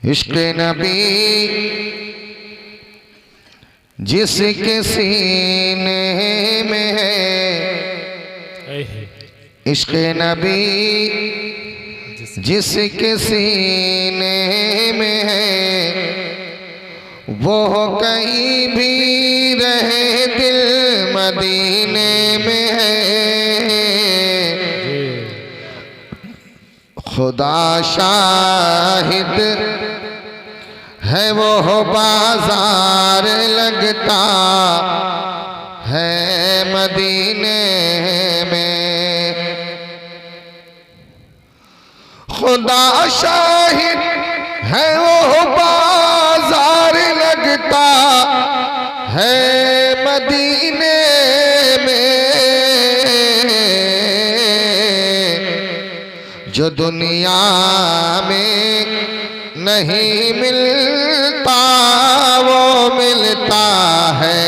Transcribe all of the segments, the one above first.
इश्क नबी जिसके सीने में है, इश्क नबी जिसके सीने में है, वो कहीं भी रहे दिल मदीने में है। खुदा शाहिद है वो बाजार लगता है मदीने में। खुदा शाहिद है वो बाजार लगता है मदीने में। जो दुनिया में नहीं मिलता वो मिलता है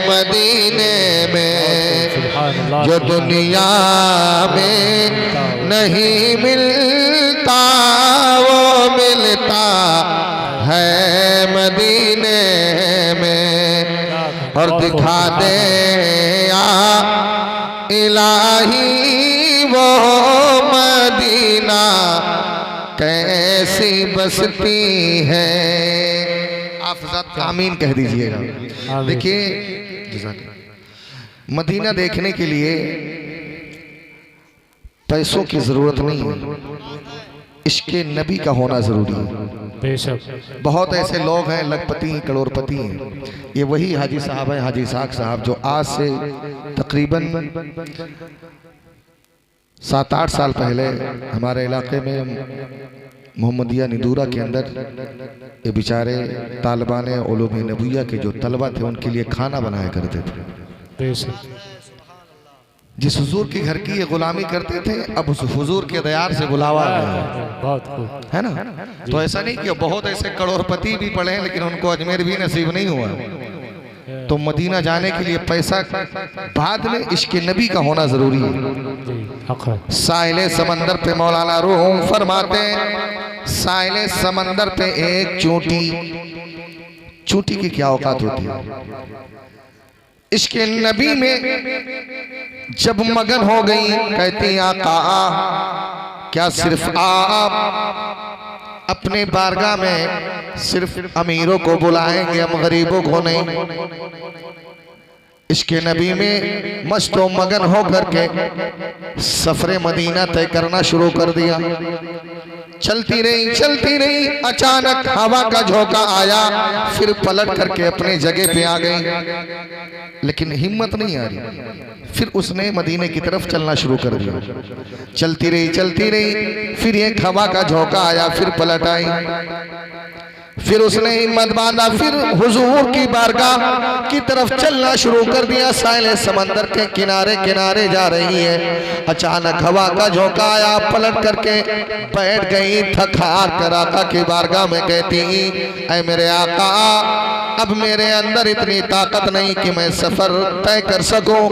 मदीने में। जो दुनिया में नहीं मिलता वो मिलता है मदीने में। और दिखा दे या इलाही वो मदीना कैसी बसती है। आप ज़रा आमीन कह दीजिएगा। देखिए, मदीना देखने के लिए पैसों की जरूरत नहीं है, इश्क़े नबी का होना जरूरी है। बेशक बहुत ऐसे लोग हैं लखपति हैं, करोड़पति हैं। ये वही हाजी साहब हैं, हाजी इसाक साहब, जो आज से तकरीबन 7-8 साल पहले हमारे इलाके में मोहम्मदिया निदूरा के अंदर ये बेचारे तालिबान उलूम नबविया के जो तलबा थे उनके लिए खाना बनाया करते थे। जिस हुजूर के घर की ये गुलामी करते थे, अब उस हुजूर के दयार से बुलावा है ना। तो ऐसा नहीं कि बहुत ऐसे करोड़पति भी पड़े हैं लेकिन उनको अजमेर भी नसीब नहीं हुआ। तो मदीना जाने के लिए पैसा बाद में, इश्क़ नबी का होना जरूरी है। साहिल समंदर पे मौलाना रूम फरमाते हैं, साहिल समंदर पे एक चूंटी की क्या औकात होती है। इश्क़ नबी में जब मगन हो गई, कहती आका क्या सिर्फ आप अपने बारगाह में सिर्फ अमीरों को बुलाएंगे, हम गरीबों को नहीं। इश्क़ नबी में मस्तो मगन हो करके सफरे मदीना तय करना शुरू कर दिया। चलती रही, अचानक हवा का झोंका आया, फिर पलट करके अपने जगह पे आ गई, लेकिन हिम्मत नहीं आ रही। फिर उसने मदीने की तरफ चलना शुरू कर दिया। चलती रही, फिर एक हवा का झोंका आया, फिर पलट आई, फिर उसने हिम्मत बांधा, फिर हुजूर की बारगाह की तरफ चलना शुरू कर दिया। साहिल समंदर के किनारे किनारे जा रही है, अचानक हवा का झोंका आया, पलट करके बैठ गई, थक हार कर आका की बारगाह में कहती, ऐ मेरे आका, अब मेरे अंदर इतनी ताकत नहीं कि मैं सफर तय कर सकूं।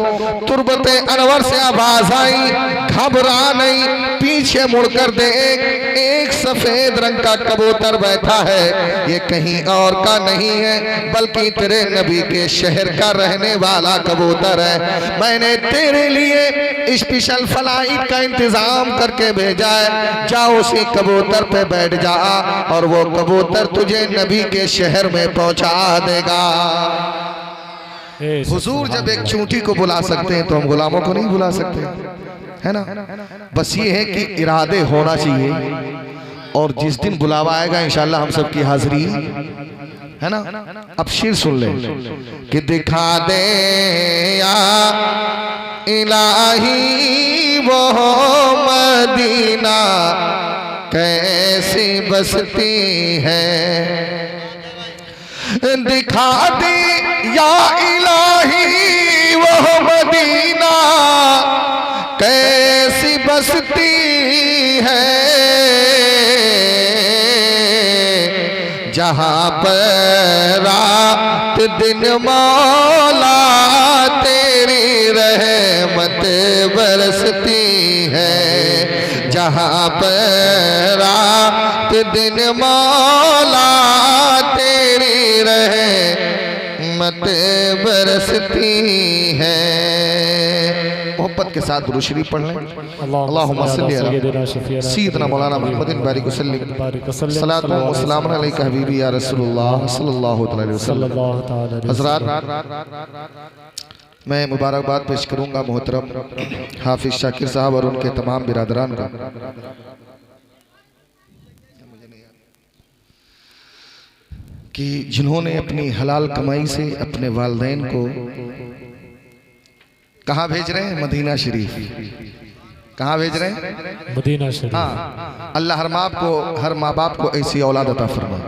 तुरबते अनवर से आवाज आई, घबरा नहीं, पीछे मुड़कर देख, एक सफेद रंग का कबूतर बैठा है। ये कहीं और का नहीं है बल्कि तेरे नबी के शहर का रहने वाला कबूतर है। मैंने तेरे लिए स्पेशल फ्लाइट का इंतजाम करके भेजा है, जा उसी कबूतर पे बैठ जा और वो कबूतर तुझे नबी के शहर में पहुंचा देगा। हुजूर जब एक चूंटी को बुला सकते हैं तो हम गुलामों को नहीं बुला सकते, है ना। बस ये है कि इरादे होना चाहिए, और जिस दिन बुलावा आएगा इंशाल्लाह हम सबकी हाजिरी है ना। अब शेर सुन ले कि दिखा दे या इलाही वो मदीना कैसी बसती है। दिखा दे या इलाही वो मदीना कैसी बसती है, जहाँ पर रात दिन मौला तेरी रहमत बरसती है, जहाँ पर रात रात दिन मौला तेरी रहमत बरसती है। मोहब्बत के साथ दुरूद शरीफ पढ़ लें। अल्लाहुम्मा सल्ली अला सय्यिदना मौलाना मुहम्मदिन बारिक वसल्लिम सलातु व सलाम अलैका हबीबी या रसूलुल्लाह सल्लल्लाहु अलैहि वसल्लम। हज़रात, मैं मुबारकबाद पेश करूंगा मोहतरम हाफिज शाकिर साहब और उनके तमाम बिरादरान का। कि जिन्होंने अपनी हलाल कमाई से अपने वालिदैन को कहाँ भेज रहे हैं? मदीना शरीफ। कहाँ भेज रहे हैं? मदीना शरीफ। हाँ, अल्लाह हर माँ बाप को ऐसी औलाद अता फरमाए।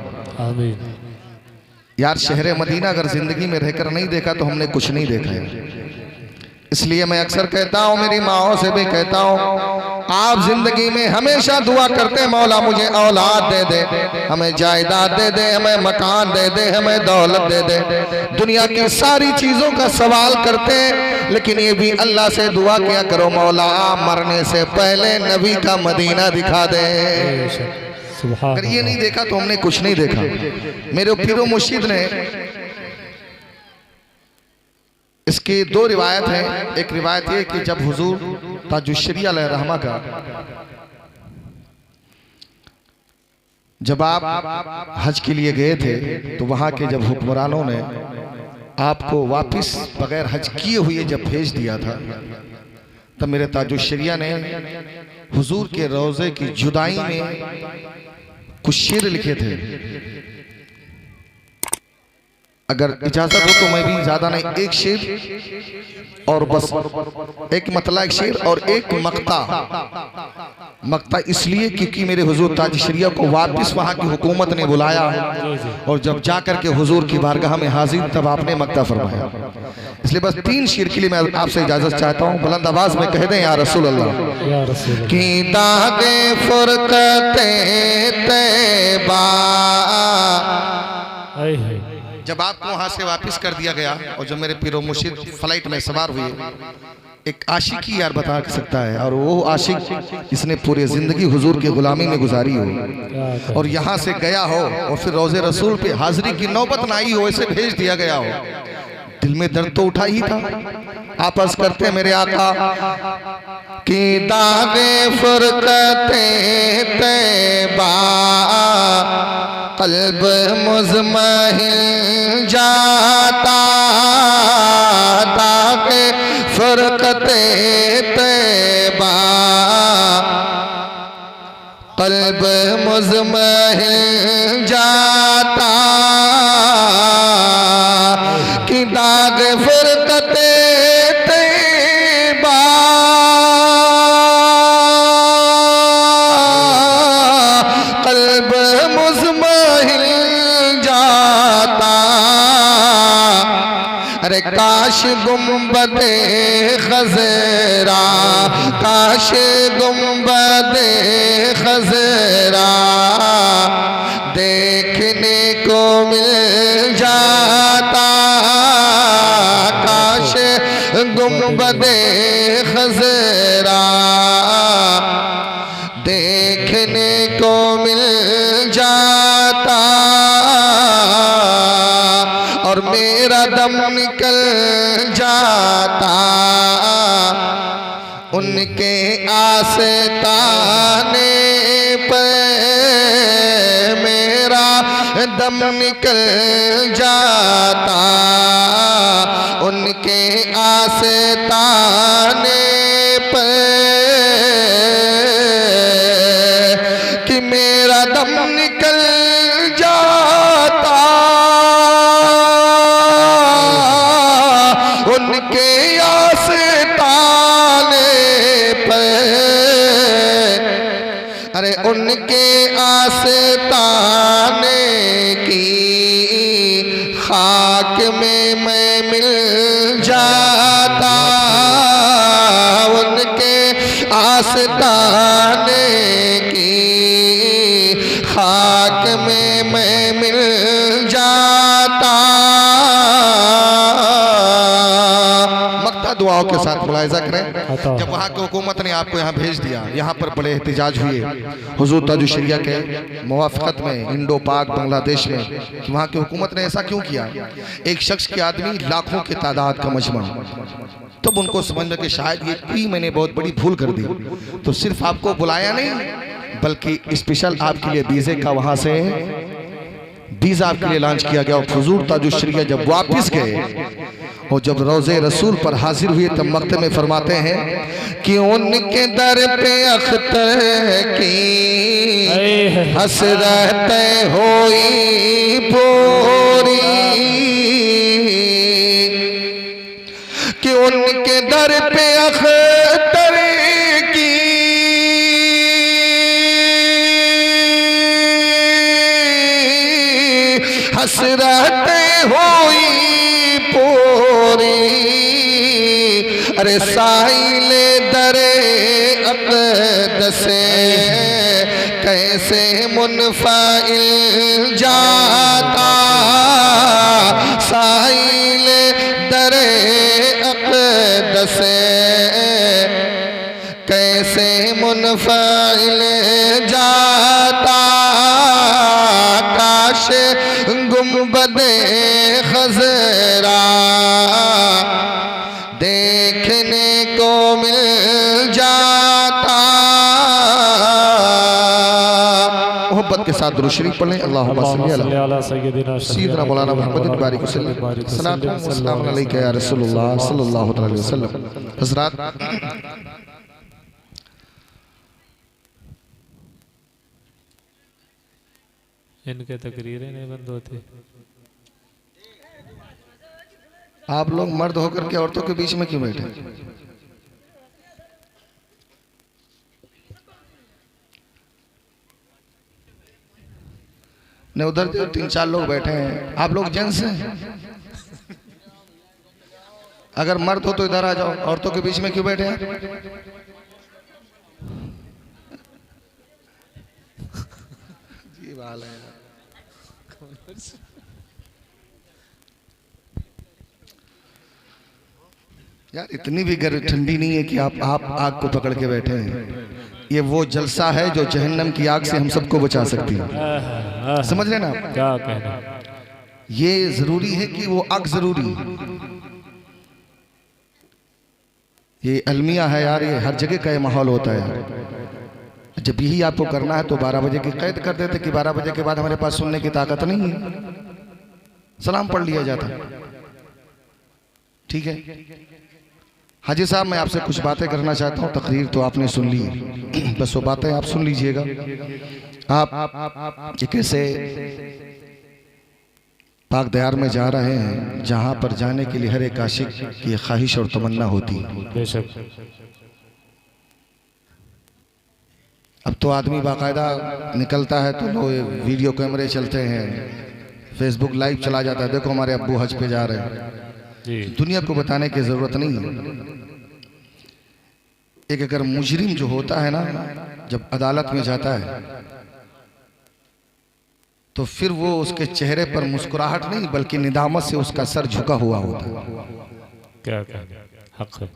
आमीन। यार, शहर मदीना अगर जिंदगी में रहकर नहीं देखा तो हमने कुछ नहीं देखा है। इसलिए मैं अक्सर कहता हूँ, मेरी माओ से भी कहता हूँ, आप जिंदगी में हमेशा दुआ करते मौला मुझे औलाद दे दे, हमें जायदाद दे दे, हमें मकान दे दे, हमें दौलत दे दे। दुनिया की सारी चीजों का सवाल करते, लेकिन ये भी अल्लाह से दुआ किया करो, मौला मरने से पहले नबी का मदीना दिखा दे। अगर ये नहीं देखा तो हमने कुछ नहीं देखा। मेरे पीरो मुर्शिद ने इसके दो रिवायत हैं। एक रिवायत ये कि जब हुजूर ताजुश्शरी अलैहिर्रहमा का जब आप हज के लिए गए थे तो वहां के जब हुक्मरानों ने आपको वापस बगैर हज किए हुए जब भेज दिया था, तब मेरे ताजुश्शरिया ने हुजूर के रोजे की जुदाई में कुछ शेर लिखे थे। अगर इजाजत हो तो मैं भी ज्यादा नहीं, एक शेर और बस, एक मतला एक शेर और एक मक्ता इसलिए क्योंकि मेरे हुजूर ताजुश्शरिया को वापस वहां की हुकूमत ने बुलाया और जब जाकर के हुजूर की बारगाह में हाजिर तब आपने मक्ता फरमाया। इसलिए बस 3 शेर के लिए मैं आपसे इजाजत चाहता हूँ। बुलंद आवाज में कह दें या रसूल अल्लाह की दागे फुरकते तैबा। जब आपको वहां से वापस कर दिया गया और जब मेरे पीरो मुर्शिद फ्लाइट में सवार हुए, एक आशिकी यार बता सकता है, और वो आशिक जिसने पूरी जिंदगी हुजूर की गुलामी में गुजारी हो और यहाँ से गया हो और फिर रोजे रसूल पे हाजिरी की नौबत ना आई हो, ऐसे भेज दिया गया हो, दिल में दर्द तो उठा ही था। आपस करते मेरे आका की दागे फुरकते तैबा, कल्ब मुज़महिल जाता, दागे फुरकते तैबा, कल्ब मुज़महिल जाता, कि दाग फुरकते तैबा, कल्ब मुज़महिल जाता। अरे काश गुंबदे खज़रा, काश गुंबदे खज़रा देखने को मिल जाता, काश गुंबदे खज़रा देखने को मिल जाता, और मेरा दम निकल जाता उनके आस्ताने पे, मेरा दम निकल जाता उनके आस्ताने पे, कि मेरा दम निकल जाता उनके आस्ताने पे। अरे उनके आस्ताने की खाक में मैं मिल जाता, उनके आस्ताने की खाक में मैं मिल जाता। मक्ता मामला दुआओं के साथ मुलाहिजा करें। अता। जब वहाँ की हुकूमत ने आपको यहाँ भेज दिया, यहाँ पर बड़े एहतजाज हुए हुजूर ताजुश शरिया के मुवाफ़क़त में इंडो पाक बांग्लादेश में कि वहाँ की हुकूमत ने ऐसा क्यों किया। एक शख्स के आदमी लाखों की तादाद का मजमा, तब उनको समझ में कि शायद ये कोई मैंने बहुत बड़ी भूल कर दी, तो सिर्फ आपको बुलाया नहीं बल्कि स्पेशल आपके लिए वीज़े का वहाँ से वीज़ा आपके लिए लॉन्च किया गया। और हुजूर ताजुश शरिया जब वापस गए और जब रोज़े रसूल पर हाजिर हुए तब मक्ते में फरमाते हैं कि उनके दर पे अख्तर की हसरतें होई पूरी, कि उनके दर पे अख्तर की हसरतें होई पूरी। अरे साइले दरे अक़दस कैसे मुनफ़ाइल जाता, साइले दरे अक़दस कैसे मुनफ़ाइल जाता। काश गुंबदे खज़रा देखने को मिल जाता। मोहब्बत के साथ दुरूद शरीफ पढ़ें। अल्लाहुम्मा सल्ली अला सय्यिदिना मौलाना मुहम्मद बारिक वसल्लम सल्लल्लाहु अलैहि या रसूलुल्लाह सल्लल्लाहु अलैहि वसल्लम। हज़रात, इनके तकरीरें नहीं बंद होती। आप लोग मर्द होकर के औरतों के बीच में क्यों बैठे? ने उधर 3-4 लोग बैठे हैं, आप लोग जेंट्स हैं। अगर मर्द हो तो इधर आ जाओ, औरतों के बीच में क्यों बैठे हैं? जी वाल है यार, इतनी भी गर्म ठंडी नहीं है कि आप आग को पकड़ के बैठे हैं। ये वो जलसा है जो जहन्नम की आग से हम सबको बचा सकती है। समझ रहे ना आप? क्या कहना, ये जरूरी है कि वो आग जरूरी, ये अलमिया है यार, ये हर जगह का ये माहौल होता है यार। जब यही आपको करना है तो 12 बजे की कैद कर देते कि 12 बजे के बाद हमारे पास सुनने की ताकत नहीं है, सलाम पढ़ लिया जाता। ठीक है हाजी साहब, मैं आपसे कुछ बातें करना चाहता हूँ। तकरीर तो आपने सुन ली, बस वो बातें आप सुन लीजिएगा। आप ये कैसे पाक दयार में जा रहे हैं जहाँ पर जाने के लिए हर एक आशिक की ख्वाहिश और तमन्ना होती है। बेशक। अब तो आदमी बाकायदा निकलता है तो लोग वीडियो कैमरे चलते हैं, फेसबुक लाइव चला जाता है, देखो हमारे अब्बू हज पे जा रहे हैं। दुनिया को बताने की जरूरत नहीं है। एक अगर मुजरिम जो होता है ना, जब अदालत में जाता है तो फिर वो उसके चेहरे पर मुस्कुराहट नहीं बल्कि निदामत से उसका सर झुका हुआ होता है। क्या हक है।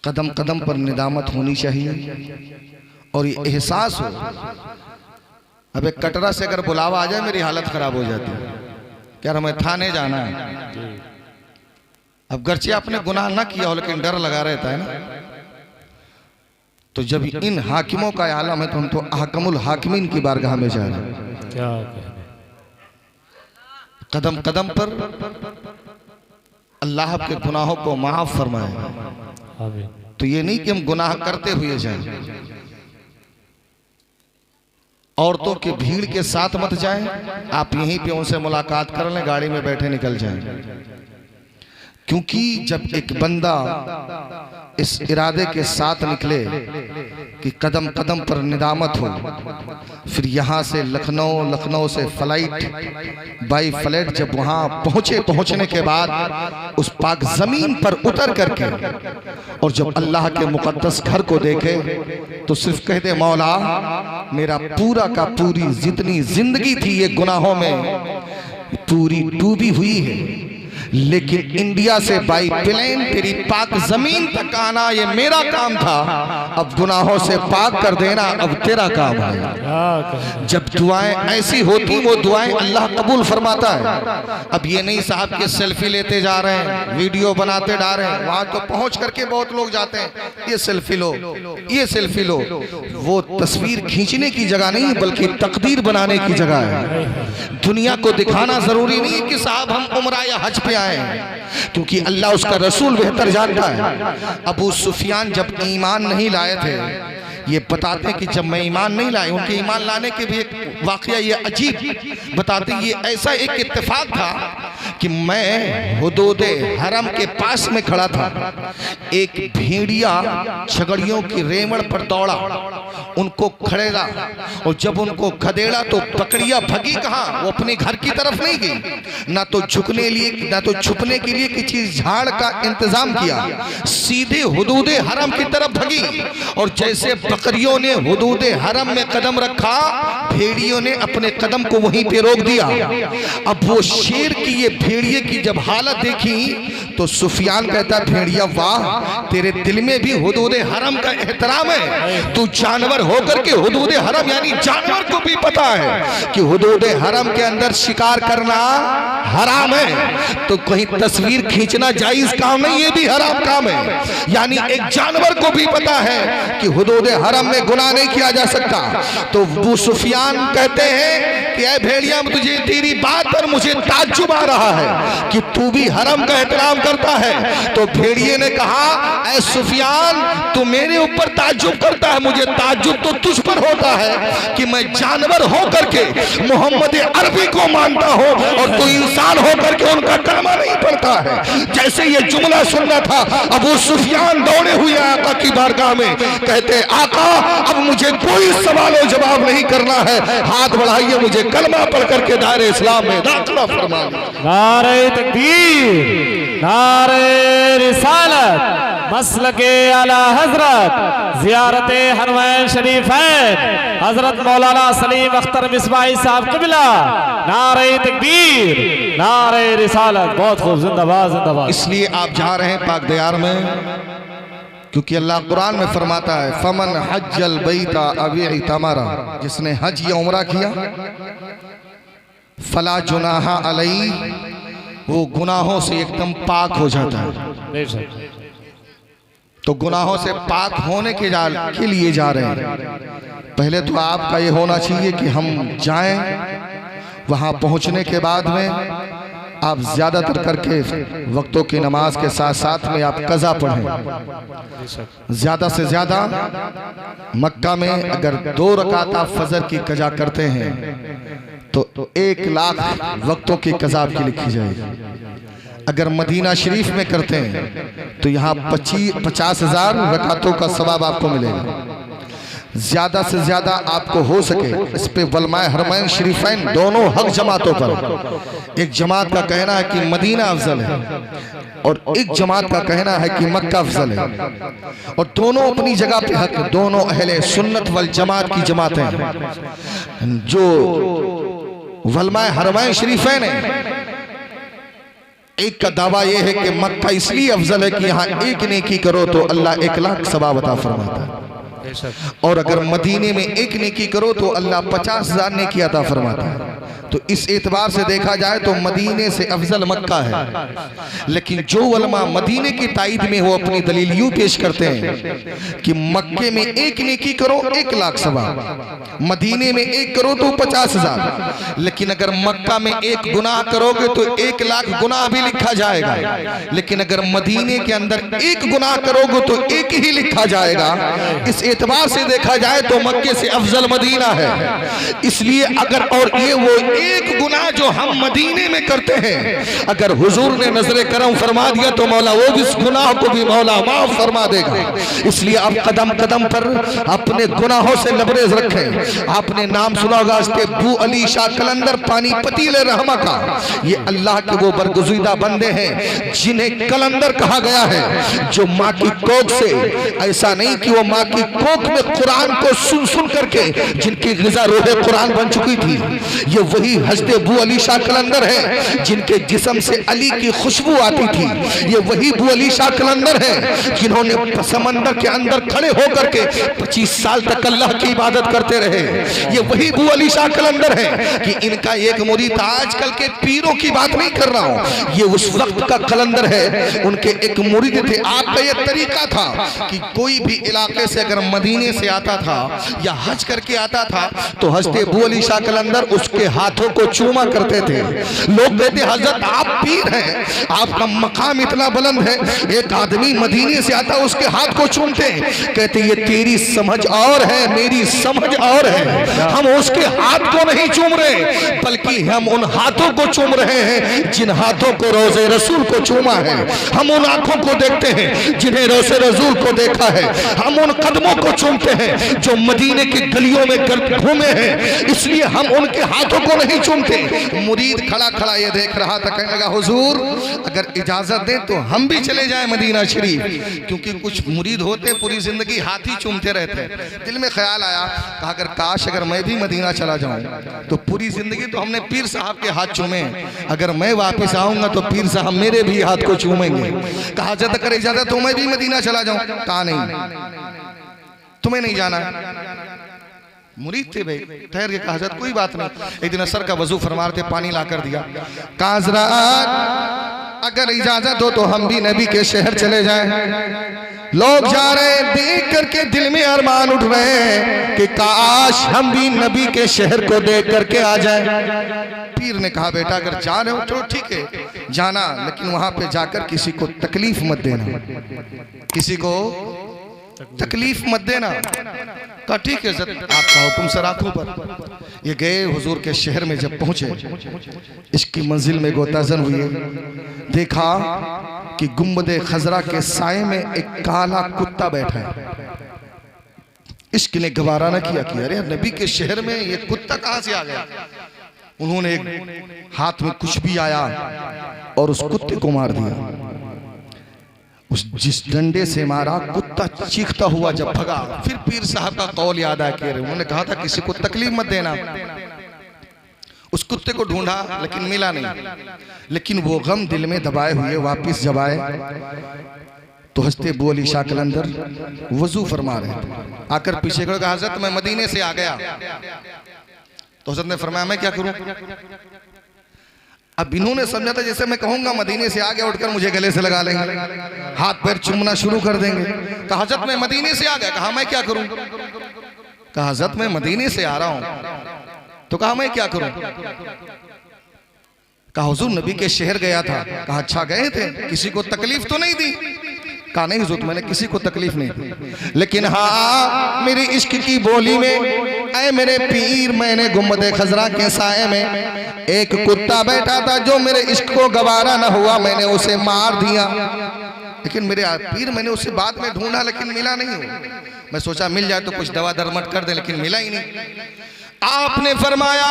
कदम कदम पर निदामत होनी चाहिए और ये एहसास हो। अब एक कटरा से अगर बुलावा आ जाए मेरी हालत खराब हो जाती है, क्या हमें थाने जाना है। अब गर्चे आपने गुनाह ना किया हो लेकिन डर लगा रहता है ना। तो जब इन हाकिमों का आलम है तो हम तो अहकमुल हाकिमीन की बारगाह में जा रहे हैं। क्या कदम कदम पर अल्लाह के गुनाहों को माफ फरमाए। तो ये नहीं कि हम गुनाह करते हुए जाएं, औरतों की भीड़ के साथ मत जाएं। आप यहीं पे उनसे मुलाकात कर लें, गाड़ी में बैठे निकल जाएं। क्योंकि जब एक बंदा इस इरादे के साथ निकले कि कदम कदम पर निदामत हो, फिर यहाँ से लखनऊ, लखनऊ से फ्लाइट बाई फ्लाइट जब वहाँ पहुँचने के बाद उस पाक ज़मीन पर उतर करके और जब अल्लाह के मुक़द्दस घर को देखे तो सिर्फ कह दे मौला मेरा पूरा का पूरी जितनी जिंदगी थी ये गुनाहों में पूरी डूबी हुई है, लेकिन इंडिया से बाई प्लेन तेरी पाक जमीन तक आना ये मेरा काम था, अब गुनाहों से पाक कर देना अब तेरा काम है। जब दुआएं ऐसी होती वो दुआएं अल्लाह कबूल फरमाता है। अब ये नहीं साहब के सेल्फी लेते जा रहे हैं, वीडियो बनाते जा रहे हैं, वहां तो पहुंच करके बहुत लोग जाते हैं, ये सेल्फी लो, ये सेल्फी लो। वो तस्वीर खींचने की जगह नहीं बल्कि तकदीर बनाने की जगह है। दुनिया को दिखाना जरूरी नहीं कि साहब हम उम्रा या हज पे आए हैं, क्योंकि अल्लाह उसका रसूल बेहतर जानता है। अबू सुफियान जब ईमान नहीं लाए थे, ये बताते हैं कि जब मैं ईमान नहीं लाए, उनके ईमान लाने के भी एक वाकया ये अजीब बताते हैं। ये ऐसा एक इत्तेफाक था कि मैं हुदूद हरम के पास में खड़ा था, एक भेड़िया छगड़ियों की रेवड़ पर दौड़ा, उनको खड़ेगा और जब उनको खदेड़ा तो बकरिया भगी कहाँ, वो अपने घर की तरफ नहीं गई, ना तो झुकने लिए ना तो छुपने के लिए किसी झाड़ का इंतजाम किया, सीधे हुदूद हरम की तरफ भगी। और जैसे बकरियों ने हुदूद हरम में कदम रखा, भेड़ियों ने अपने कदम को वहीं पे रोक दिया। अब वो शेर की ये भेड़िए की जब हालत देखी तो सुफियान कहता, भेड़िया वाह, तेरे दिल में भी हुदूद हरम का एहतराम है। तू जानवर होकर के हुदूद हरम, यानी जानवर को भी पता है कि हुदूद हरम के अंदर शिकार करना हराम है, तो कहीं तस्वीर खींचना जायज काम नहीं, ये भी हराम काम है। यानी एक जानवर को भी पता है कि हुदूद हरम में गुनाह नहीं किया जा सकता। तो अबू सुफियान कहते हैं कि ऐ भेड़िया, तुझे तेरी बात पर मुझे ताज्जुब आ रहा है कि तू भी हरम का एहतराम करता है। तो भेड़िए ने कहा, ऐ सुफियान, तू मेरे ऊपर ताज्जुब करता है, मुझे ताज्जुब तो तुझ पर होता है कि मैं जानवर होकर के मोहम्मद अरबी को मानता हूं और तू इंसान होकर के उनका कलमा नहीं पढ़ता है। जैसे ये जुमला सुनना था, अबू सुफियान दौड़े हुए आका की बारगाह में, कहते आका अब मुझे कोई सवाल और जवाब नहीं करना है, हाथ बढ़ाइए, मुझे कलमा पढ़ करके दायरे इस्लाम में दाखिला फरमा। नारे तकबीर, नारे रिसालत, मसलके आला हजरत, ज़ियारते हरमैन शरीफैन, हजरत मौलाना सलीम अख्तर मिसबाही साहब क़िबला, नारे तकबीर, नारे रिसालत। बहुत खूब, जिंदाबाद जिंदाबाद। इसलिए आप जा रहे हैं पाक दयार में, क्योंकि अल्लाह कुरान में फरमाता है, फमन हज्जल बैता अवी इतमरा, जिसने हज या उम्रा किया, फला जुनाहा अलई, वो गुनाहों से एकदम पाक हो जाता है। तो गुनाहों से पाक होने के लिए जा रहे हैं। पहले तो आपका ये होना चाहिए कि हम जाएं, वहां पहुंचने के बाद में आप ज्यादातर करके वक्तों की नमाज के साथ साथ में आप कज़ा पढ़ें। ज्यादा से ज्यादा मक्का में अगर 2 रकात आप फजर की कज़ा करते हैं तो 1 लाख वक्तों की कज़ा आपकी लिखी जाएगी। अगर मदीना शरीफ में करते हैं तो यहाँ 50,000 रकातों का सवाब आपको मिलेगा। ज्यादा से ज्यादा आपको हो सके इस पे वलमाए हरमैन शरीफैन दोनों हक जमातों पर, एक जमात का कहना है कि मदीना अफजल है और एक जमात का कहना है कि मक्का अफजल है, और दोनों अपनी जगह पे हक, दोनों अहले सुन्नत वल जमात की जमातें हैं। जो वलमाए हरमैन शरीफैन है, एक का दावा यह है कि मक्का इसलिए अफजल है कि यहाँ एक नेकी करो तो अल्लाह 1 लाख सवाब अता फरमाता है, और अगर मदीने में 1 नेकी करो तो अल्लाह 50,000 नेकी अता फरमाता है। तो इस एतबार से देखा जाए तो मदीने से अफजल मक्का है। लेकिन जो उलमा मदीने की ताईद में वो अपनी दलील यूं पेश करते हैं कि मक्के में 1 नेकी करो 1 लाख सवाब, मदीने में 1 करो तो 50,000, लेकिन अगर मक्का में 1 गुनाह करोगे तो 1 लाख गुनाह भी लिखा जाएगा, लेकिन अगर मदीने के अंदर 1 गुनाह करोगे तो 1 ही लिखा जाएगा। इस एतबार से देखा जाए तो मक्के से अफजल मदीना है। इसलिए अगर और ये वो 1 गुनाह जो हम मदीने में करते हैं, अगर हुजूर ने नजरे करम फरमा दिया तो मौला वो इस गुनाह को भी मौला माफ फरमा देगा। इसलिए आप कदम कदम पर अपने गुनाहों से लबरेज रखें। आपने नाम सुना होगा इसके बू अली शाह कलंदर पानी पतीले रहमा का, ये अल्लाह के वो बरगुज़ीदा बंदे हैं जिन्हें कलंदर कहा गया है, जो माँ की कोख से, ऐसा नहीं कि वो माँ की कोख में कुरान को सुन सुन करके जिनकी ग़िज़ा रोहे कुरान बन चुकी थी, ये वही हज़रत अबू अली शाह कलंदर है जिनके जिस्म से अली की खुशबू आती थी। ये वही अबू अली शाह कलंदर है जिन्होंने समंदर के अंदर खड़े होकर के 25 साल तक अल्लाह की इबादत करते रहे। ये वही अबू अली शाह कलंदर है कि इनका एक मुरीद, आजकल के पीरों की बात नहीं कर रहा हूँ, ये उस वक्त का कलंदर है। उनके एक मुरीद थे। आपका ये तरीका था कि कोई भी इलाके से अगर मदीने से आता था या हज करके आता था तो हज़रत अबू अली शाह कलंदर उसके हाथों को चूमा करते थे। लोग कहते हजरत आप पीर हैं, आपका मकाम इतना बुलंद है, एक आदमी मदीने से आता उसके हाथ को चूमते। कहते ये तेरी समझ और है, मेरी समझ और है। हम उसके हाथ को नहीं चूम रहे बल्कि हम उन हाथों को चूम रहे हैं जिन हाथों को रोज़े रसूल को चूमा है। हम उन आंखों को देखते हैं जिन्हें रोज़े रसूल को देखा है। हम उन कदमों को चूमते हैं जो मदीने की गलियों में घूमे हैं, इसलिए हम उनके हाथों को नहीं चूमते। मुरीद खड़ा खड़ा ये देख रहा था, कहने लगा हुजूर अगर इजाजत दें तो हम भी चले जाएं मदीना शरीफ, क्योंकि कुछ मुरीद होते पूरी जिंदगी हाथ ही चूमते रहते हैं। दिल में ख्याल आया, कहा अगर काश अगर मैं भी मदीना चला जाऊं तो पूरी जिंदगी तो हमने पीर साहब के हाथ चूमे, अगर मैं वापस आऊंगा तो पीर साहब मेरे भी हाथ को चूमेंगे। कहा जब तक इजाजत तो मैं भी मदीना चला जाऊं। कहा नहीं, तुम्हें नहीं जाना। मुरीद थे भाई, ठहर के कहा हज़रत कोई बात नहीं। एक दिन असर का वजू फरमा थे, पानी ला कर दिया। कहा हज़रत अगर इजाजत हो तो हम भी नबी के शहर चले जाएं। लोग जा रहे हैं, देख करके दिल में अरमान उठ रहे हैं कि काश हम भी नबी के शहर को देख करके आ जाएं। पीर ने कहा बेटा अगर जा रहे हो तो ठीक है जाना, लेकिन वहां पे जाकर किसी को तकलीफ मत देना, किसी को तकलीफ मत देना। कहा ठीक है आपका हुक्म सर आंखों पर। ये गए हुजूर के शहर में, जब पहुंचे इसकी मंजिल में गोताजन हुए, देखा कि गुंबदे खजरा के साए में एक काला कुत्ता बैठा है। इश्क ने गवारा न किया कि अरे नबी के शहर में ये कुत्ता कहां से आ गया। उन्होंने हाथ में कुछ भी आया और उस कुत्ते को मार दिया। उस जिस डंडे से मारा कुत्ता चीखता हुआ जब भगा, फिर पीर साहब का कौल याद आया कि उन्होंने कहा था किसी को तकलीफ मत देना। उस कुत्ते को ढूंढा लेकिन मिला नहीं, लेकिन वो गम दिल में दबाए हुए वापस जब आए तो हज़रत अबू अली शाह कलंदर वजू फरमा रहे थे। आकर पीछे खड़े कहा हज़रत मैं मदीने से आ गया। तो हज़रत ने फरमाया मैं क्या करूं। अब इन्होंने समझा था जैसे मैं कहूंगा मदीने से आ गया, उठकर मुझे गले से लगा लेंगे, हाथ पैर चूमना शुरू कर देंगे। कहा हज़रत मैं मदीने से आ गया। कहा मैं क्या करूं। कहा हज़रत मैं मदीने से आ रहा हूं। तो कहा मैं क्या करूं। कहा हुजूर नबी के शहर गया था। कहा अच्छा गए थे, किसी को तकलीफ तो नहीं दी। कहा नहीं हुजूर मैंने किसी को तकलीफ नहीं दी, लेकिन हाँ मेरी इश्क की बोली में ऐ मेरे पीर मैंने गुंबदे खजरा के साए में एक कुत्ता बैठा था जो मेरे इश्क को गवारा न हुआ, मैंने उसे मार दिया। लेकिन मेरे पीर मैंने उसे बाद में ढूंढा लेकिन मिला नहीं। मैं सोचा मिल जाए तो कुछ दवा दरमट कर दे, लेकिन मिला ही नहीं। आपने फरमाया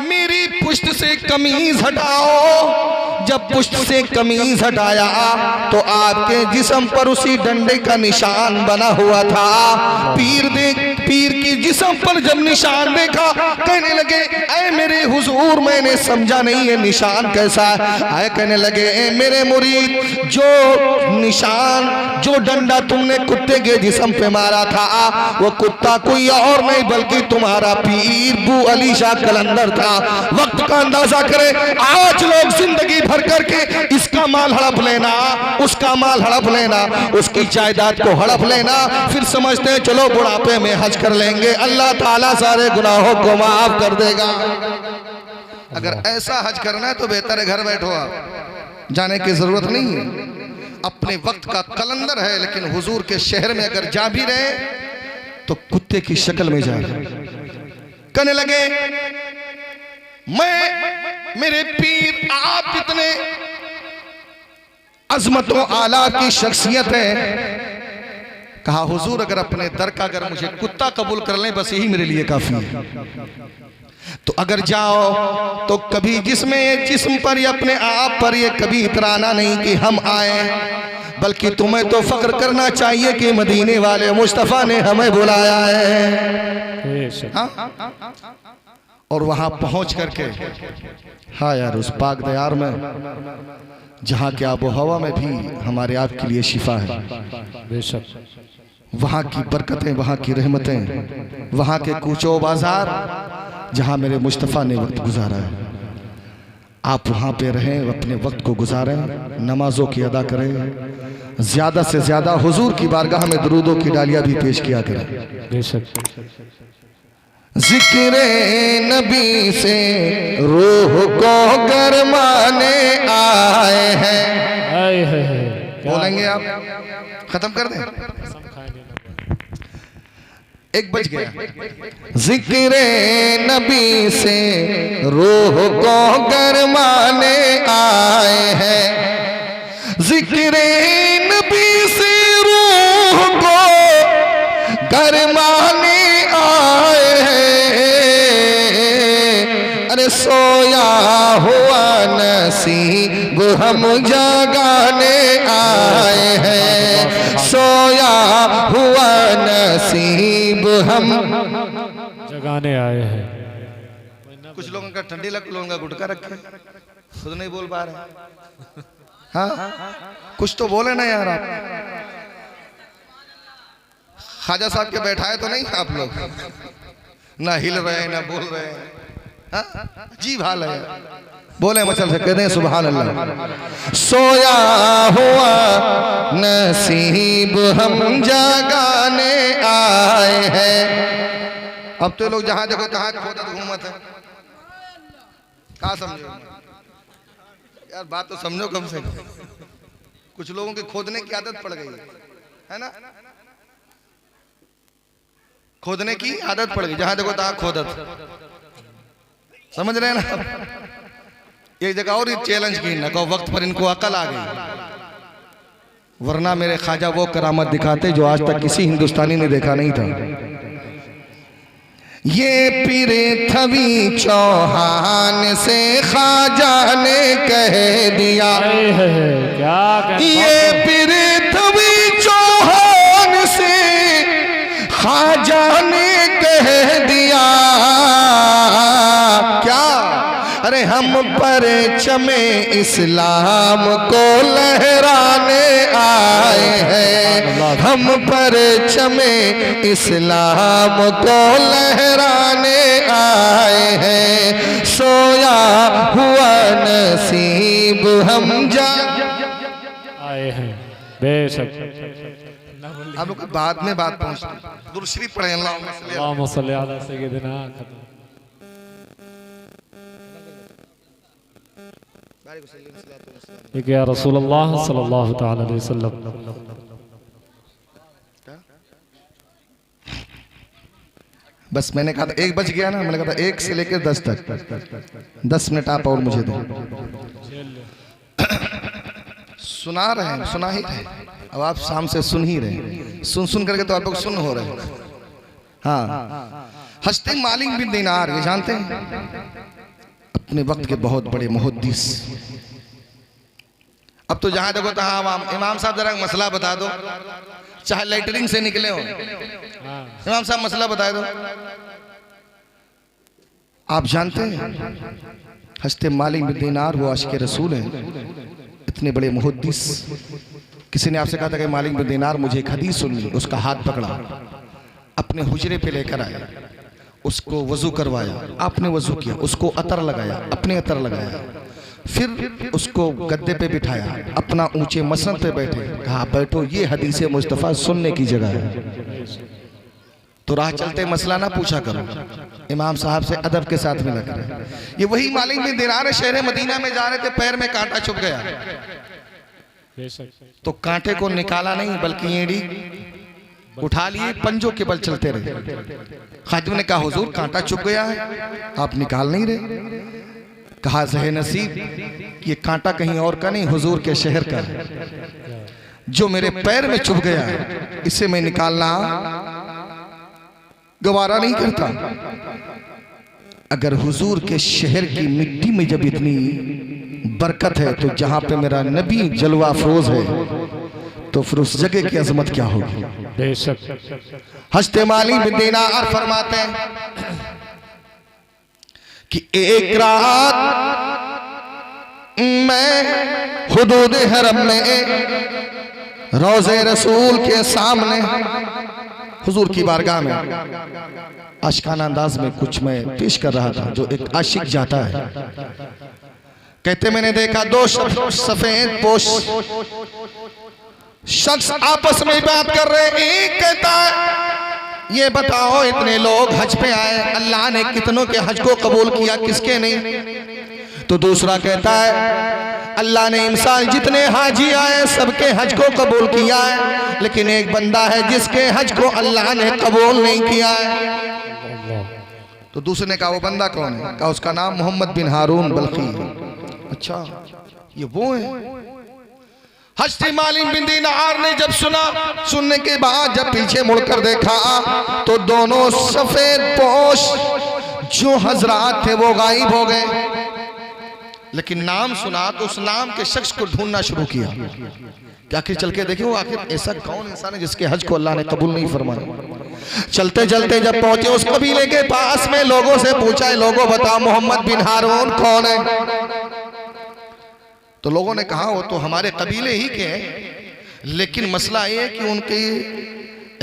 मेरी पुश्त से कमीज हटाओ। जब पुश्त से कमीज हटाया तो आपके जिस्म पर उसी डंडे का निशान बना हुआ था। पीर की जिस्म पर जब निशान देखा कहने लगे ऐ मेरे हुजूर मैंने समझा नहीं ये निशान कैसा है। कहने लगे ऐ मेरे मुरीद जो निशान जो डंडा तुमने कुत्ते के जिस्म पे मारा था वो कुत्ता कोई और नहीं बल्कि तुम्हारा पीर अबू अली शाह कलंदर था। वक्त का अंदाजा करें, आज लोग जिंदगी भर करके इसका माल हड़प लेना, उसका माल हड़प लेना, उसकी जायदाद को हड़प लेना, फिर समझते हैं चलो बुढ़ापे में हज कर लेंगे, अल्लाह ताला सारे गुनाहों को माफ कर देगा। अगर ऐसा हज करना है तो बेहतर है घर बैठो, आप जाने की जरूरत नहीं है। अपने वक्त का कलंदर है, लेकिन हुजूर के शहर में अगर जा भी रहे तो कुत्ते की शक्ल में जा रहे। कहने लगे मैं मेरे पीर आप इतने अजमतों आला की शख्सियत है। कहा हुजूर अगर अपने दर का अगर मुझे कुत्ता कबूल कर लें बस यही मेरे लिए काफी है। तो अगर जाओ तो कभी जिस्म पर या अपने आप पर ये कभी इतराना नहीं कि हम आए, बल्कि तुम्हें तो फख्र करना चाहिए कि मदीने वाले मुस्तफ़ा ने हमें बुलाया है। बेशक। हाँ? और वहां पहुंच करके हाँ यार उस पाक दयार में जहाँ के आबो हवा में भी हमारे आपके लिए शिफा है। बेशक। वहाँ की बरकतें, वहाँ की रहमतें, वहाँ के कूचो बाजार जहाँ मेरे मुस्तफ़ा ने वक्त गुजारा है, आप वहाँ पे रहें, अपने वक्त को गुजारें, नमाजों की अदा करें, ज़्यादा से ज़्यादा हुजूर की बारगाह में दरूदों की डालियाँ भी पेश किया करें। बेशक। जिक्रे नबी से रूह को गरमाने आए हैं। आए है। बोलेंगे आप? खत्म कर दें? एक बज गया। जिक्रे नबी से रूह को गरमाने आए हैं, जिक्रे नबी से रूह को गरमाने आए हैं। अरे सोया हुआ नसीब हम जगाने आए हैं, सोया हुआ नसीब हम जगाने आए हैं। कुछ लोगों का ठंडी लग, लोगों का गुटका रखे, खुद नहीं बोल पा रहे। हाँ कुछ तो बोले ना यार आप। ख्वाजा साहब के बैठाए तो नहीं आप लोग, ना हिल रहे हैं ना बोल रहे हैं। हाँ? जी हाल है। बोले मचल से कहते हैं सुभान अल्लाह। सोया हुआ नसीब हम जगाने आए हैं। अब तो लोग जहां देखो तहां खोदत घूमत है। कहा समझो यार, बात तो समझो कम से कम। कुछ लोगों की खोदने की आदत पड़ गई है ना, खोदने की आदत पड़ गई, जहां देखो तहां खोदत। समझ रहे हैं ना? एक जगह और चैलेंज की ना कहो, वक्त पर इनको अकल आ गई, वरना मेरे ख्वाजा वो करामत दिखाते जो आज तक किसी हिंदुस्तानी ने देखा नहीं था। ये पीरे थवी चौहान से ख्वाजा ने कह दिया, क्या ये पीरे थवी चौहान से ख्वाजा ने कह दिया। क्या? अरे हम परचमे इस्लाम को लहराने आए हैं, हम परचमे इस्लाम को लहराने आए हैं। सोया हुआ नसीब हम जा आए हैं। बेशक। आप लोग बाद में बात पहुंचती, दुरूद पढ़े अल्लाहुम्मा सल्ली अला सय्यिदिना। या रसूलुल्लाह सल्लल्लाहु तआला अलैहि वसल्लम। बस मैंने कहा था 1 बज गया ना, मैंने कहा था 1 से लेकर 10 तक 10 मिनट आप और मुझे दो। सुना रहे हैं, सुना ही रहे। अब आप शाम से सुन ही रहे, सुन सुन करके तो आप लोग सुन हो रहे हैं। हाँ, हस्ती मालिक बिन दीनार, ये जानते हैं अपने वक्त के बहुत बड़े मुहद्दिस। अब तो जहां देखो तहां इमाम साहब जरा मसला बता दो, चाहे लेटरिंग से निकले हो, इमाम साहब मसला बता दो। आप जानते हैं हस्ते मालिक बिन दीनार वो आशिक रसूल हैं, इतने बड़े मुहद्दिस। किसी ने आपसे कहा था कि मालिक बिन दीनार मुझे एक हदीस सुननी, उसका हाथ पकड़ा, अपने हुजरे पे लेकर आया, उसको वजू करवाया, आपने वजू किया, उसको अतर लगाया, अपने अतर लगाया, फिर उसको गद्दे पे बिठाया, अपना ऊंचे मसनद पे बैठे, कहा बैठो, ये हदीस मुस्तफ़ा सुनने की जगह है। तो राह चलते मसला ना पूछा करो, इमाम साहब से अदब के साथ मिला करें। ये वही मालिक बिन दीनार शहर मदीना में जा रहे थे, पैर में कांटा चुभ गया, तो कांटे को निकाला नहीं बल्कि एड़ी उठा लिए, पंजों के बल चलते रहे। खादिम ने कहा हुजूर कांटा चुभ गया है, आप निकाल नहीं रहे। कहा ज़हे नसीब ये कांटा कहीं और का नहीं, हुजूर के शहर का है, जो मेरे पैर में चुभ गया है, इसे मैं निकालना गवारा नहीं करता। अगर हुजूर के शहर की मिट्टी में जब इतनी बरकत है, तो जहां पे मेरा नबी जलवा अफरोज है, तो फिर उस जगह की अजमत क्या होगी। बेशक हज़रत मालिक बिन दीनार फरमाते हैं कि एक रात मैं हुदूद हरम में रोज़े रसूल के सामने हुजूर की बारगाह में आशिकाना अंदाज में कुछ मैं पेश कर रहा था जो एक आशिक जाता है। कहते मैंने देखा दो सफेद पोश शख्स आपस में बात कर रहे। एक कहता है ये बताओ इतने लोग हज पे आए, अल्लाह ने कितनों के हज को कबूल किया, किसके नहीं। तो दूसरा कहता है अल्लाह ने इंसान जितने हाजी आए सबके हज को कबूल किया है, लेकिन एक बंदा है जिसके हज को अल्लाह ने कबूल नहीं किया है। तो दूसरे ने कहा वो बंदा कौन है? कहा उसका नाम मोहम्मद बिन हारून बल्खी है। अच्छा ये वो है। हज़रत मालिक बिन दीनार ने जब सुना, सुनने के बाद जब पीछे मुड़कर देखा तो दोनों सफेद पोश जो हजरात थे वो गायब हो गए। लेकिन नाम सुना तो उस नाम के शख्स को ढूंढना शुरू किया कि आखिर चल के देखे वो आखिर ऐसा कौन इंसान है जिसके हज को अल्लाह ने कबूल नहीं फरमाया। चलते चलते जब पहुंचे उस कबीले के पास में लोगों से पूछा, लोगों बताओ मोहम्मद बिन हारून कौन है? तो लोगों ने कहा वो तो हमारे कबीले ही के हैं, लेकिन मसला ये है कि उनकी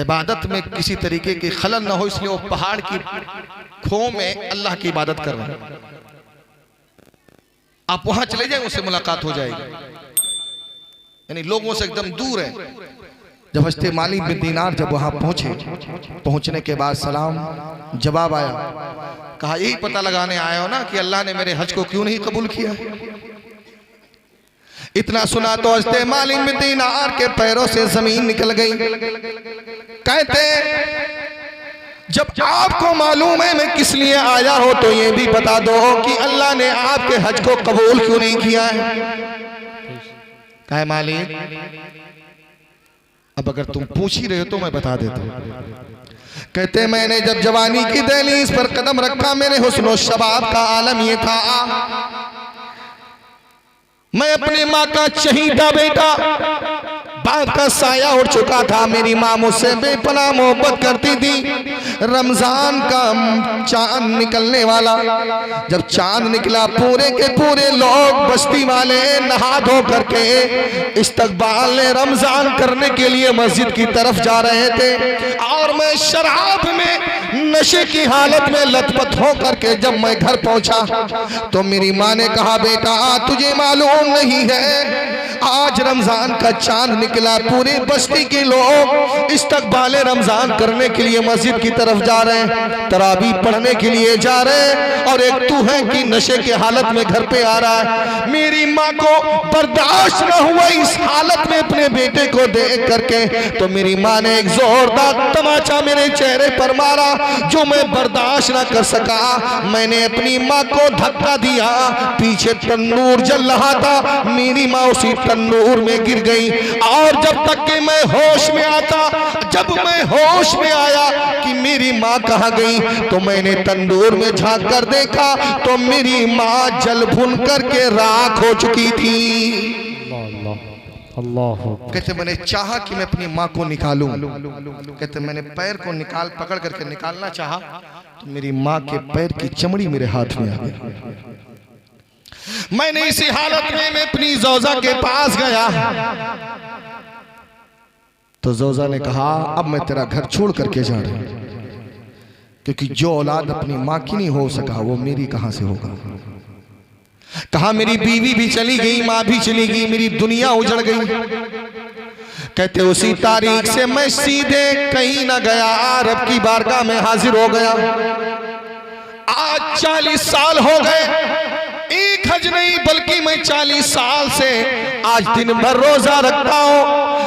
इबादत में किसी तरीके की खलल ना हो, इसलिए वो पहाड़ की खो में अल्लाह की इबादत कर रहे हैं। आप वहां चले जाए उससे मुलाकात हो जाएगी, यानी लोगों से एकदम दूर है। जब हज़रत मालिक बिन दीनार जब वहां पहुंचे, पहुंचने के बाद सलाम जवाब आया। कहा यही पता लगाने आए हो ना कि अल्लाह ने मेरे हज को क्यों नहीं कबूल किया। इतना सुना तो हज़रत मालिक बिन दीनार के पैरों से जमीन निकल गई। कहते जब आपको मालूम है मैं किस लिए आया हो तो ये भी बता दो कि अल्लाह ने आपके हज को कबूल क्यों नहीं किया है। कहे मालिक अब अगर तुम पूछ ही रहे हो तो मैं बता देता हूं। कहते मैंने जब जवानी की दहलीज पर कदम रखा मेरे हुस्न शबाब का आलम ये था, मैं अपनी माँ का चहीता बेटा, बाप का साया उड़ चुका था। मेरी माँ मुझसे बेपनाह मोहब्बत करती थी। रमजान का चांद निकलने वाला, जब चांद निकला पूरे के पूरे लोग बस्ती वाले नहा धो करके इस्तकबाल रमजान करने के लिए मस्जिद की तरफ जा रहे थे, और मैं शराब में नशे की हालत में लथपथ हो करके जब मैं घर पहुंचा तो मेरी माँ ने कहा बेटा तुझे मालूम नहीं है आज रमजान का चांद निकला, पूरी बस्ती के लोग इस्तकबाल रमजान करने के लिए मस्जिद की तरफ जा रहे हैं, तरावी पढ़ने के लिए जा रहे हैं, और एक तू है कि नशे के हालत में घर पे आ रहा है। मेरी माँ को बर्दाश्त न हुआ इस हालत में अपने बेटे को देख करके, तो मेरी माँ ने एक जोरदार तमाचा मेरे चेहरे पर मारा जो मैं बर्दाश्त न कर सका। मैंने अपनी माँ को धक्का दिया, पीछे तंदूर जल रहा था, मेरी माँ उसी तंदूर में गिर गई। और जब तक कि मैं होश में आता, जब मैं होश में आया कि मेरी माँ कहाँ गई, तो मैंने तंदूर में झांक कर देखा तो मेरी माँ जल भुन करके राख हो चुकी थी। अल्लाह। कहते मैंने चाहा कि मैं अपनी माँ को निकालूं, कहते मैंने पैर को पकड़ करके निकालना चाहा तो मेरी माँ के पैर की चमड़ी मेरे हाथ में आ गई। मैंने इसी हालत में मैं अपनी जोजा के पास गया तो जोजा ने कहा अब मैं तेरा घर छोड़ करके जा रहा हूं, क्योंकि जो औलाद अपनी माँ की नहीं हो सका वो मेरी कहां से होगा। कहा मेरी बीवी भी चली गई, माँ भी चली गई, मेरी दुनिया उजड़ गई। कहते उसी तारीख से मैं सीधे कहीं ना गया, रब की बारगाह में हाजिर हो गया। आज 40 साल हो गए, एक हज नहीं बल्कि मैं 40 साल से आज दिन भर रोजा रखता हूँ,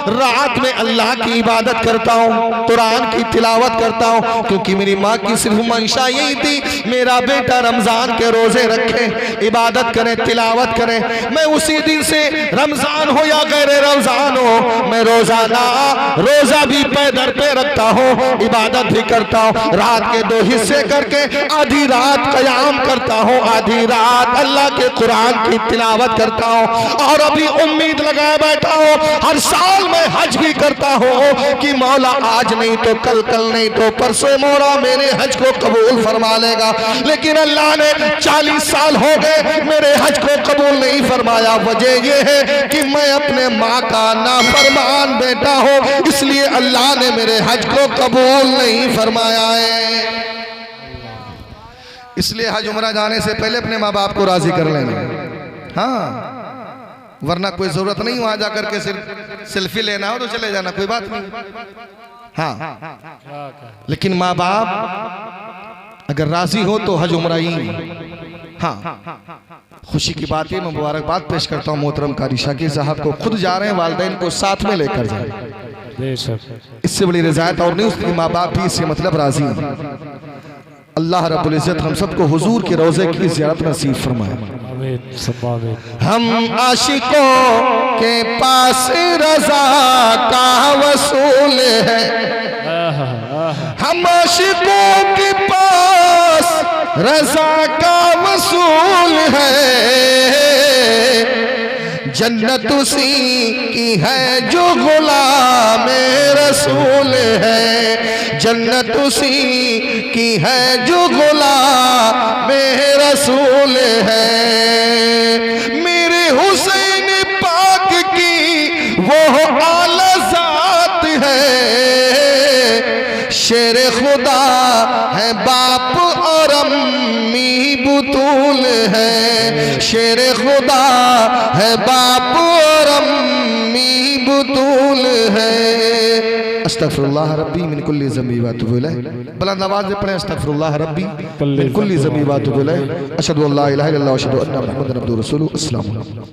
रात में अल्लाह की इबादत करता हूँ, कुरान की तिलावत करता हूँ, क्योंकि मेरी माँ की सिर्फ मंशा यही थी मेरा बेटा रमजान के रोजे रखे, इबादत करे, तिलावत करे। मैं उसी दिन से रमजान हो या गैर रमजान हो, मैं रोजा भी पैदर पे रखता हूँ, इबादत भी करता हूँ। रात के 2 हिस्से करके आधी रात कयाम करता हूँ, आधी रात अल्लाह के कुरान की तिलावत करता हूँ। और अभी उम्मीद लगाए बैठा हो, हर साल मैं हज भी करता हूँ कि मौला आज नहीं तो कल, कल नहीं तो परसों मौला मेरे हज को कबूल फरमा लेगा। लेकिन अल्लाह ने 40 साल हो गए मेरे हज को कबूल नहीं फरमाया। वजह यह है कि मैं अपने माँ का नाफरमान बेटा हूँ, इसलिए अल्लाह ने मेरे हज को कबूल नहीं फरमाया है। इसलिए हज उम्रा जाने से पहले अपने माँ बाप को राजी कर लेना, हाँ, वरना कोई जरूरत नहीं वहां जाकर के सिर्फ सेल्फी लेना हो तो चले जाना, कोई बात नहीं, हाँ। लेकिन माँ बाप अगर राजी हो तो हज उम्रा ही, हाँ। खुशी की बात है, मैं मुबारकबाद पेश करता हूँ मोहतरम कारी शाकिर साहब को, खुद जा रहे हैं, वालिदैन को साथ में लेकर जा रहे हैं। इससे बड़ी रज़ायत और नहीं, उसकी माँ बाप भी इससे मतलब राजी हैं। अल्लाह रब्बुल इज्जत हम सबको हुजूर के रोज़े की ज़ियारत नसीब फरमाए। हम आशिकों के पास रज़ा का वसूल है, हम आशिकों के पास रज़ा का वसूल है। जन्नत उसी की है जो गुलाम रसूल है, जन्नत उसी की है जो गुलाम रसूल है। मेरे हुसैन पाक की वो आला ज़ात है, शेर खुदा है बाप और अम्मी बुतूल है, शेर खुदा है बाप और अम्मी बुतूल है। अस्तगफिरुल्लाह रब्बी मिन कुल्ली ज़ंबी व अतूबु इलैह। बुलंद आवाज़ से पढ़ें, अस्तगफिरुल्लाह रब्बी मिन कुल्ली ज़ंबी व अतूबु इलैह। अशहदु अल्ला इलाहा इल्लल्लाह व अशहदु अन्ना मुहम्मदन अब्दुहु व रसूलुहु। अस्सलामु अलैकुम।